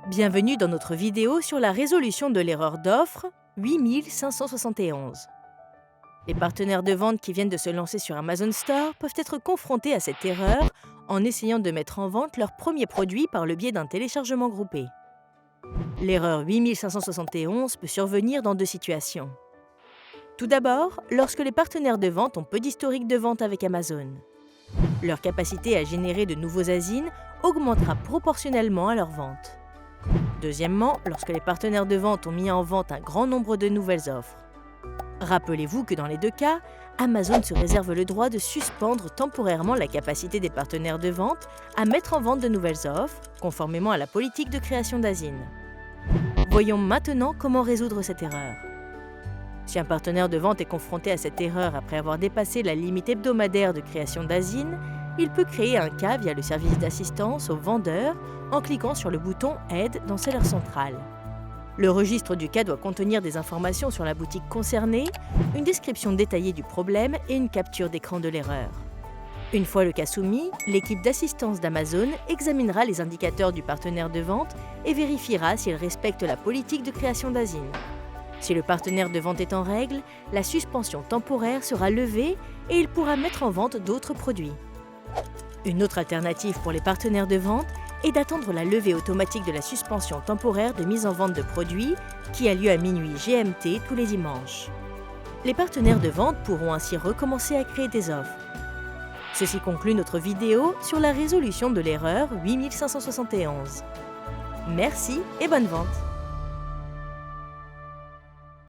Bienvenue dans notre vidéo sur la résolution de l'erreur d'offre 8571. Les partenaires de vente qui viennent de se lancer sur Amazon Store peuvent être confrontés à cette erreur en essayant de mettre en vente leur premier produit par le biais d'un téléchargement groupé. L'erreur 8571 peut survenir dans deux situations. Tout d'abord, lorsque les partenaires de vente ont peu d'historique de vente avec Amazon. Leur capacité à générer de nouveaux ASIN augmentera proportionnellement à leur vente. Deuxièmement, lorsque les partenaires de vente ont mis en vente un grand nombre de nouvelles offres. Rappelez-vous que dans les deux cas, Amazon se réserve le droit de suspendre temporairement la capacité des partenaires de vente à mettre en vente de nouvelles offres, conformément à la politique de création d'ASIN. Voyons maintenant comment résoudre cette erreur. Si un partenaire de vente est confronté à cette erreur après avoir dépassé la limite hebdomadaire de création d'ASIN, il peut créer un cas via le service d'assistance aux vendeurs en cliquant sur le bouton « Aide » dans Seller Central. Le registre du cas doit contenir des informations sur la boutique concernée, une description détaillée du problème et une capture d'écran de l'erreur. Une fois le cas soumis, l'équipe d'assistance d'Amazon examinera les indicateurs du partenaire de vente et vérifiera s'il respecte la politique de création d'ASIN. Si le partenaire de vente est en règle, la suspension temporaire sera levée et il pourra mettre en vente d'autres produits. Une autre alternative pour les partenaires de vente est d'attendre la levée automatique de la suspension temporaire de mise en vente de produits qui a lieu à minuit GMT tous les dimanches. Les partenaires de vente pourront ainsi recommencer à créer des offres. Ceci conclut notre vidéo sur la résolution de l'erreur 8571. Merci et bonne vente!